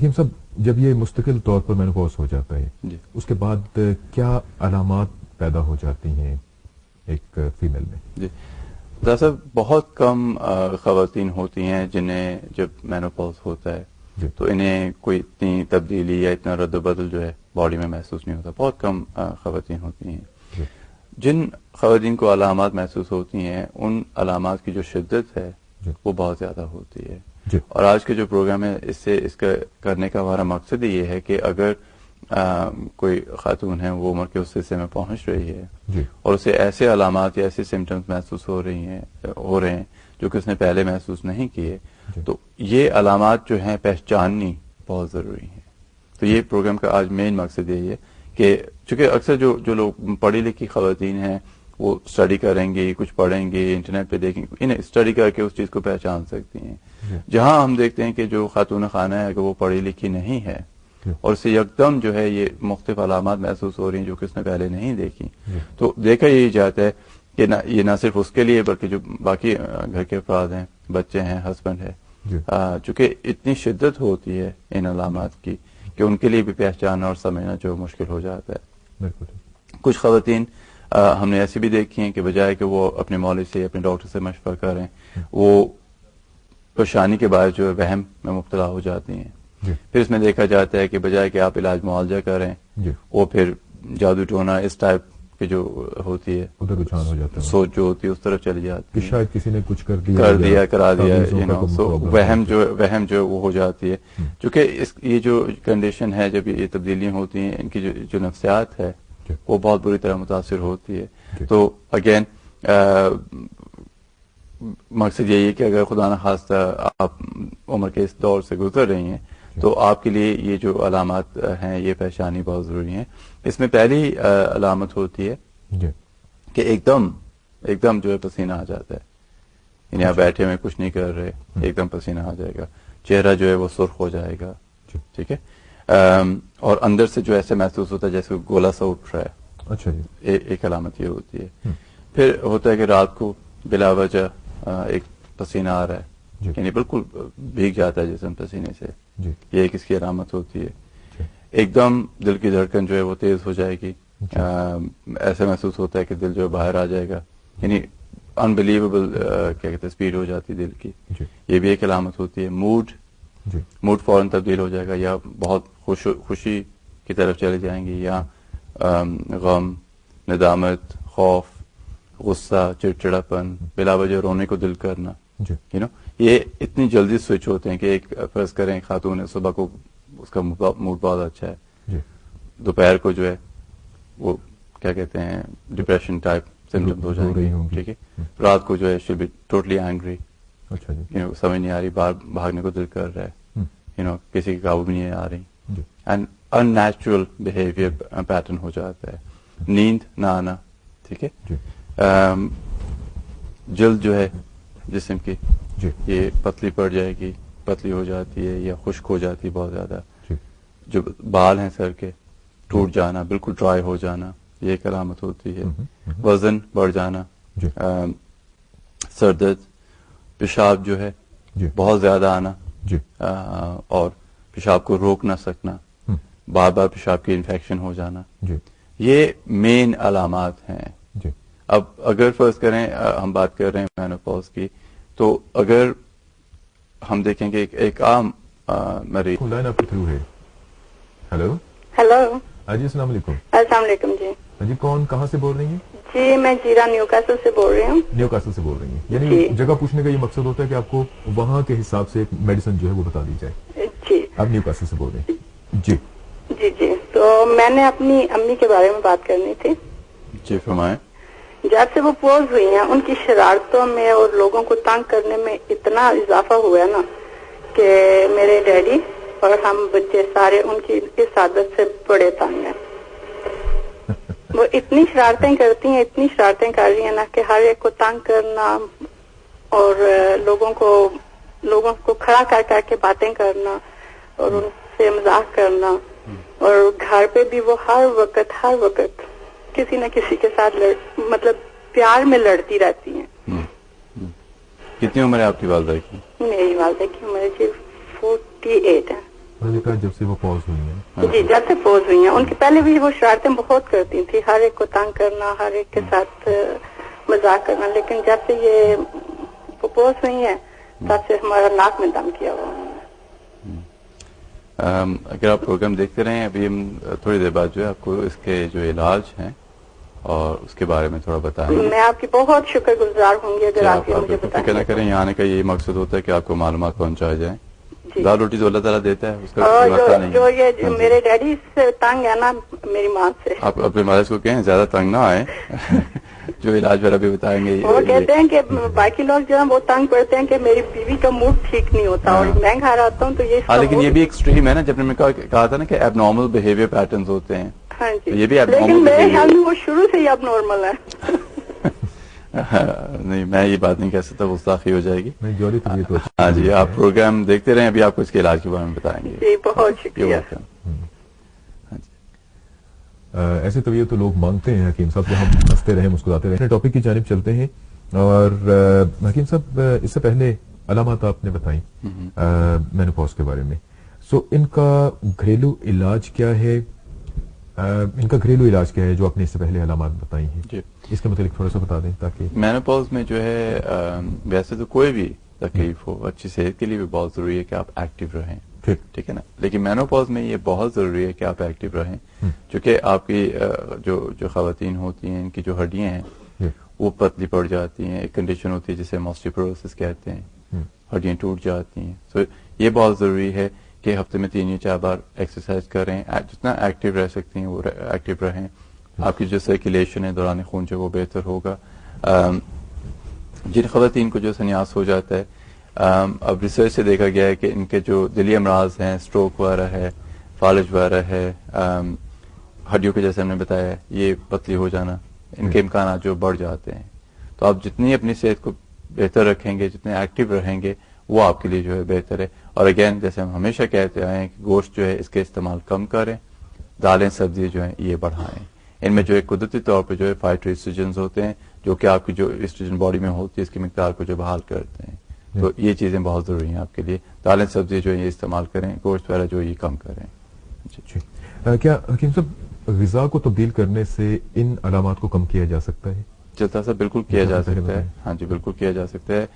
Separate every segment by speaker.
Speaker 1: حکیم صاحب، جب یہ مستقل طور پر مینوپاز ہو جاتا ہے
Speaker 2: جی،
Speaker 1: اس کے بعد کیا علامات پیدا ہو جاتی ہیں ایک فیمیل میں؟
Speaker 2: جی ڈاکٹر صاحب، بہت کم خواتین ہوتی ہیں جنہیں جب مینوپاز ہوتا ہے
Speaker 1: جی
Speaker 2: تو انہیں کوئی اتنی تبدیلی یا اتنا رد و بدل جو ہے باڈی میں محسوس نہیں ہوتا. بہت کم خواتین ہوتی ہیں.
Speaker 1: جی
Speaker 2: جن خواتین کو علامات محسوس ہوتی ہیں ان علامات کی جو شدت ہے
Speaker 1: جی
Speaker 2: وہ بہت زیادہ ہوتی ہے.
Speaker 1: جی
Speaker 2: اور آج کے جو پروگرام ہے اس کا کرنے کا ہمارا مقصد یہ ہے کہ اگر کوئی خاتون ہے وہ عمر کے اس حصے میں پہنچ رہی ہے
Speaker 1: جی
Speaker 2: اور اسے ایسے علامات یا ایسے سمٹمز محسوس ہو رہے ہیں جو کہ اس نے پہلے محسوس نہیں کیے،
Speaker 1: جی
Speaker 2: تو یہ علامات جو ہیں پہچاننی بہت ضروری ہیں. تو یہ پروگرام کا آج مین مقصد یہی ہے کہ چونکہ اکثر جو لوگ پڑھی لکھی خواتین ہیں وہ اسٹڈی کریں گی، کچھ پڑھیں گے، انٹرنیٹ پہ دیکھیں گے، انہیں اسٹڈی کر کے اس چیز کو پہچان سکتی ہیں. جہاں ہم دیکھتے ہیں کہ جو خاتون خانہ ہے اگر وہ پڑھی لکھی نہیں ہے اور اسے یکدم جو ہے یہ مختلف علامات محسوس ہو رہی ہیں جو کہ اس نے پہلے نہیں دیکھی، تو دیکھا یہی جاتا ہے کہ یہ نہ صرف اس کے لیے بلکہ جو باقی گھر کے افراد ہیں، بچے ہیں، ہسبینڈ ہے، چونکہ اتنی شدت ہوتی ہے ان علامات کی کہ ان کے لیے بھی پہچاننا اور سمجھنا جو مشکل ہو جاتا ہے.
Speaker 1: بالکل.
Speaker 2: کچھ خواتین ہم نے ایسی بھی دیکھی ہیں کہ بجائے کہ وہ اپنے مولوی سے اپنے ڈاکٹر سے مشورہ کریں، وہ پریشانی کے باعث جو ہے وہم میں مبتلا ہو جاتی ہیں. پھر اس میں دیکھا جاتا ہے کہ بجائے کہ آپ علاج معالجہ کریں وہ پھر جادو ٹونا اس ٹائپ کی جو ہوتی ہے
Speaker 1: ادھر رجحان ہو جاتا ہے،
Speaker 2: سوچ جو ہوتی ہے اس طرف چلی جاتی ہے،
Speaker 1: شاید کسی نے کچھ کرا
Speaker 2: دیا وہم جو وہ ہو جاتی ہے. چونکہ یہ جو کنڈیشن ہے جب یہ تبدیلیاں ہوتی ہیں ان کی جو نفسیات ہے وہ بہت بری طرح متاثر ہوتی ہے. تو اگین مقصد یہی ہے کہ اگر خدا نخواستہ آپ عمر کے اس دور سے گزر رہی ہیں تو آپ کے لیے یہ جو علامات ہیں یہ پہچانی بہت ضروری ہیں. اس میں پہلی علامت ہوتی ہے کہ ایک دم جو ہے پسینہ آ جاتا ہے. یعنی آپ بیٹھے ہوئے کچھ نہیں کر رہے، ایک دم پسینہ آ جائے گا، چہرہ جو ہے وہ سرخ ہو جائے گا، ٹھیک ہے، اور اندر سے جو ایسے محسوس ہوتا ہے جیسے گولا سا اٹھ رہا ہے.
Speaker 1: اچھا جی.
Speaker 2: ایک علامت یہ ہوتی ہے. پھر ہوتا ہے کہ رات کو بلا وجہ ایک پسینہ آ رہا ہے، یعنی بالکل بھیگ جاتا ہے جسم پسینے سے، یہ ایک اس کی علامت ہوتی ہے. ایک دم دل کی دھڑکن جو ہے وہ تیز ہو جائے گی، ایسا محسوس ہوتا ہے کہ دل جو ہے باہر آ جائے گا، یعنی انبلیویبل کیا کہتے ہیں اسپیڈ ہو جاتی دل کی، یہ بھی ایک علامت ہوتی ہے. موڈ فوراً تبدیل ہو جائے گا، یا بہت خوشی کی طرف چلے جائیں گی، یا غم، ندامت، خوف، غصہ، چڑچڑاپن، بلا وجہ رونے کو دل کرنا، یہ اتنی جلدی سوئچ ہوتے ہیں کہ ایک فرض کریں خاتون ہے، صبح کو اس کا موڈ بہت اچھا ہے، دوپہر کو جو ہے وہ کیا کہتے ہیں ڈپریشن ٹائپ سمٹمز ہو جائیں گے، ٹھیک ہے، رات کو جو ہے شی بی ٹوٹلی اینگری، سمجھ نہیں آ رہی، باہر بھاگنے کو دل کر رہا ہے، کسی کے قابو بھی نہیں آ رہی، and unnatural behaviour pattern ہو جاتا ہے. نیند نہ آنا، ٹھیک ہے، جلد جو ہے جسم کی یہ پتلی پڑ جائے گی، پتلی ہو جاتی ہے یا خشک ہو جاتی ہے بہت زیادہ. جو بال ہیں سر کے ٹوٹ جانا، بالکل ڈرائی ہو جانا، یہ ایک علامت ہوتی ہے. وزن بڑھ جانا، سر درد، پیشاب جو ہے بہت زیادہ آنا، اور پیشاب کو روک نہ سکنا، بار بار پیشاب کی انفیکشن ہو جانا، یہ مین علامات ہیں. اب اگر فرض کریں ہم بات کر رہے ہیں مینوپاز کی، تو اگر ہم دیکھیں کہ ایک عام مریض
Speaker 1: لائن آپ تھرو ہے. ہیلو
Speaker 3: ہاں
Speaker 1: جی، السلام علیکم.
Speaker 3: السلام علیکم.
Speaker 1: جی کون کہاں سے بول رہی ہیں؟
Speaker 3: جی میں جیرا نیو کاسل سے بول رہی ہوں.
Speaker 1: نیو کاسل سے بول رہی ہیں، یعنی جگہ پوچھنے کا یہ مقصد ہوتا ہے کہ آپ کو وہاں کے حساب سے ایک میڈیسن جو ہے وہ بتا دی جائے.
Speaker 3: جی
Speaker 1: آپ نیو کاسل سے بول رہے ہیں. جی
Speaker 3: جی تو میں نے اپنی امی کے بارے میں بات کرنی تھی.
Speaker 2: جی فرمائیں.
Speaker 3: جب سے وہ پوز ہوئی ہیں ان کی شرارتوں میں اور لوگوں کو تنگ کرنے میں اتنا اضافہ ہوا ہے نا کہ میرے ڈیڈی اور ہم بچے سارے ان کی اس عادت سے بڑے تنگ ہیں. وہ اتنی شرارتیں کرتی ہیں، اتنی شرارتیں کر رہی ہیں نا کہ ہر ایک کو تنگ کرنا اور لوگوں کو کھڑا کر کے باتیں کرنا اور ان سے مذاق کرنا، اور گھر پہ بھی وہ ہر وقت کسی نہ کسی کے ساتھ مطلب پیار میں لڑتی رہتی ہیں.
Speaker 2: کتنی عمر ہے آپ کی والدہ کی؟
Speaker 3: میری والدہ کی عمر 48 ہے.
Speaker 1: انہوں نے کہا جب سے وہ پوز ہوئی ہیں.
Speaker 3: جی جب سے پوز ہوئی ہیں. ان کی پہلے بھی وہ شرارتیں بہت کرتی تھی, ہر ایک کو تنگ کرنا, ہر ایک کے ساتھ مذاق کرنا, لیکن جب سے یہ پوز ہوئی ہیں تب سے ہمارا ناک میں دم کیا ہوا.
Speaker 2: اگر آپ پروگرام دیکھتے رہیں, ابھی ہم تھوڑی دیر بعد جو ہے آپ کو اس کے جو علاج ہیں اور اس کے بارے میں تھوڑا بتائیں.
Speaker 3: میں آپ کی بہت شکر گزار ہوں گی اگر آپ مجھے بتائیں.
Speaker 2: فکر نہ کریں, یہاں آنے کا یہی مقصد ہوتا ہے کہ آپ کو معلومات پہنچائے جائیں. دال روٹی تو اللہ تعالیٰ دیتا ہے, اس کا
Speaker 3: جو یہ میرے ڈیڈی سے تنگ ہے نا میری ماں سے,
Speaker 2: آپ اپنے والد کو کہیں زیادہ تنگ نہ آئے. جو علاج وغیرہ بھی بتائیں گے.
Speaker 3: وہ کہتے ہیں کہ باقی لوگ جو ہے وہ تنگ پڑتے ہیں کہ میری بیوی کا موڈ ٹھیک نہیں ہوتا اور میں گھر آتا ہوں تو یہ
Speaker 2: لیکن یہ بھی ایکسٹریم ہے نا, جب میں کہا تھا نا کہ اب نارمل بہیویئر پیٹرنز ہوتے ہیں.
Speaker 3: ہاں جی,
Speaker 2: یہ بھی اب
Speaker 3: لیکن میرے خیال میں وہ شروع سے ہی اب نارمل ہے.
Speaker 2: نہیں, میں یہ بات نہیں کہہ سکتا, گستاخی ہو جائے گی.
Speaker 1: ہاں
Speaker 2: جی, آپ پروگرام دیکھتے رہیں, ابھی آپ کو اس کے علاج کے بارے میں بتائیں گے.
Speaker 3: جی بہت شکریہ.
Speaker 1: ایسے طبیعت تو لوگ مانگتے ہیں حکیم صاحب, جو ہم ہنستے رہیں مسکراتے رہیں. ٹاپک کی جانب چلتے ہیں, اور حکیم صاحب اس سے پہلے علامات آپ نے بتائیں مینوپاز کے بارے میں, سو ان کا گھریلو علاج کیا ہے, ان کا گھریلو علاج کیا ہے جو آپ نے اس سے پہلے علامات بتائی ہیں,
Speaker 2: جی
Speaker 1: اس کے متعلق تھوڑا سا بتا دیں تاکہ.
Speaker 2: مینوپاز میں جو ہے ویسے تو کوئی بھی تکلیف ہو, اچھی صحت کے لیے بھی بہت ضروری ہے کہ آپ ایکٹیو رہیں, ٹھیک ہے نا, لیکن مینوپاز میں یہ بہت ضروری ہے کہ آپ ایکٹیو رہیں, چونکہ آپ کی جو خواتین ہوتی ہیں ان کی جو ہڈیاں ہیں وہ پتلی پڑ جاتی ہیں. ایک کنڈیشن ہوتی ہے جسے آسٹیوپوروسس کہتے ہیں, ہڈیاں ٹوٹ جاتی ہیں. تو یہ بہت ضروری ہے کہ ہفتے میں 3 یا 4 بار ایکسرسائز کریں, جتنا ایکٹیو رہ سکتی ہیں وہ ایکٹیو رہیں. آپ کی جو سرکولیشن ہے دوران خون جو وہ بہتر ہوگا. جن خواتین کو جو سنیاس ہو جاتا ہے, اب ریسرچ سے دیکھا گیا ہے کہ ان کے جو دلی امراض ہیں, اسٹروک وغیرہ ہے, فالج وغیرہ ہے, ہڈیوں کے جیسے ہم نے بتایا ہے, یہ پتلی ہو جانا, ان کے امکانات جو بڑھ جاتے ہیں. تو آپ جتنی اپنی صحت کو بہتر رکھیں گے, جتنے ایکٹیو رہیں گے, وہ آپ کے لیے جو ہے بہتر ہے. اور اگین جیسے ہم ہمیشہ کہتے آئے ہیں کہ گوشت جو ہے اس کے استعمال کم کریں, دالیں سبزی جو ہیں یہ بڑھائیں. ان میں جو ہے قدرتی طور پہ جو ہے فائٹو ایسٹروجنز ہوتے ہیں جو کہ آپ کی جو ایسٹروجن باڈی میں ہوتی ہے اس کی مقدار کو جو بحال کرتے ہیں. تو یہ چیزیں بہت ضروری ہیں آپ کے لیے. دالیں سبزی جو ہے یہ استعمال کریں, گوشت وغیرہ جو یہ کم کریں.
Speaker 1: کیا حکیم صاحب غذا کو تبدیل کرنے سے ان علامات کو کم کیا جا سکتا ہے؟
Speaker 2: جلتا سا بالکل کیا جا سکتا ہے. ہاں جی, بالکل کیا جا سکتا ہے.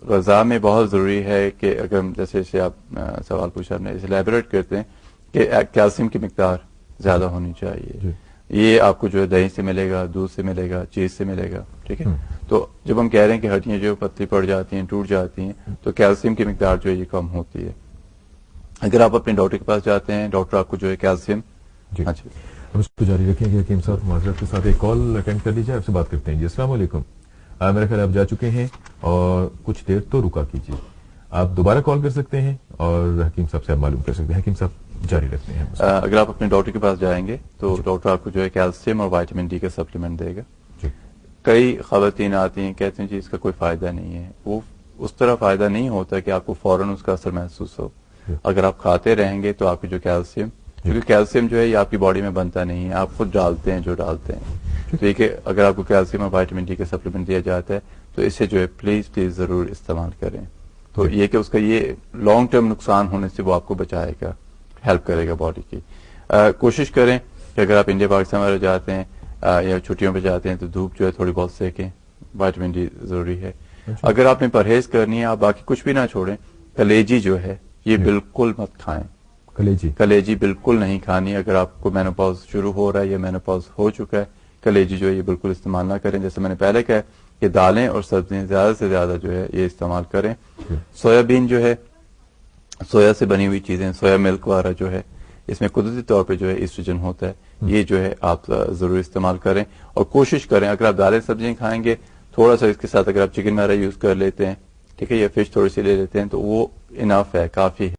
Speaker 2: غذا میں بہت ضروری ہے کہ اگر جیسے آپ سوال پوچھا آپ نے, اسے ایلیبوریٹ کرتے ہیں کہ کیلشیم کی مقدار زیادہ ہونی چاہیے. یہ آپ کو جو ہے دہی سے ملے گا, دودھ سے ملے گا, چیز سے ملے گا, ٹھیک ہے. تو جب ہم کہہ رہے ہیں کہ ہڈیاں جو پتلی پڑ جاتی ہیں, ٹوٹ جاتی ہیں, تو کیلشیم کی مقدار جو ہے یہ کم ہوتی ہے. اگر آپ اپنے ڈاکٹر کے پاس جاتے ہیں, ڈاکٹر آپ کو جو ہے کیلشیم.
Speaker 1: اچھا, ہم اس کو جاری رکھیں گے. حکیم صاحب معذرت کے ساتھ ایک کال اٹینڈ کر لیجیے, آپ سے بات کرتے ہیں. جی السلام علیکم. میرا خیال آپ جا چکے ہیں اور کچھ دیر تو رکا کیجیے, آپ دوبارہ کال کر سکتے ہیں اور حکیم صاحب سے آپ معلوم کر سکتے ہیں. حکیم صاحب جاری رکھتے ہیں.
Speaker 2: اگر آپ اپنے ڈاکٹر کے پاس جائیں گے تو ڈاکٹر آپ کو جو ہے کیلشیم اور وائٹامن ڈی کا سپلیمنٹ دے گا. کئی خواتین آتی ہیں کہتے ہیں جی اس کا کوئی فائدہ نہیں ہے. وہ اس طرح فائدہ نہیں ہوتا کہ آپ کو فوراً اس کا اثر محسوس ہو. اگر آپ کھاتے رہیں گے تو آپ کی جو کیلشیم, کیونکہ کیلشیم جو ہے یہ آپ کی باڈی میں بنتا نہیں ہے, آپ خود ڈالتے ہیں جو ڈالتے ہیں. تو یہ کہ اگر آپ کو کیلشیم اور وائٹامن ڈی کا سپلیمنٹ دیا جاتا ہے تو اسے جو ہے پلیز ضرور استعمال کریں. تو یہ کہ اس کا یہ لانگ ٹرم نقصان ہونے سے وہ آپ کو بچائے گا, ہیلپ کرے گا باڈی کی. کوشش کریں کہ اگر آپ انڈیا پاکستان وغیرہ جاتے ہیں یا چھٹیوں پہ جاتے ہیں تو دھوپ جو ہے تھوڑی بہت سیکیں. وائٹامن ڈی ضروری ہے. اگر آپ نے پرہیز کرنی ہے, آپ باقی کچھ بھی نہ چھوڑیں. کلیجی جو ہے یہ بالکل مت کھائیں. کلیجی بالکل نہیں کھانی. اگر آپ کو مینوپاز شروع ہو رہا ہے یا مینوپاز ہو چکا ہے, کلیجی جو ہے یہ بالکل استعمال نہ کریں. جیسے میں نے پہلے کہا کہ دالیں اور سبزیاں زیادہ سے زیادہ جو ہے یہ استعمال کریں. سویابین جو ہے, سویا سے بنی ہوئی چیزیں, سویا ملک وغیرہ جو ہے اس میں قدرتی طور پہ جو ہے ایسٹروجن ہوتا ہے, یہ جو ہے آپ ضرور استعمال کریں. اور کوشش کریں اگر آپ دالیں سبزیاں کھائیں گے, تھوڑا سا اس کے ساتھ اگر آپ چکن وغیرہ یوز کر لیتے ہیں, ٹھیک ہے, یا فش تھوڑی سی لے لیتے ہیں تو وہ انف ہے, کافی ہے.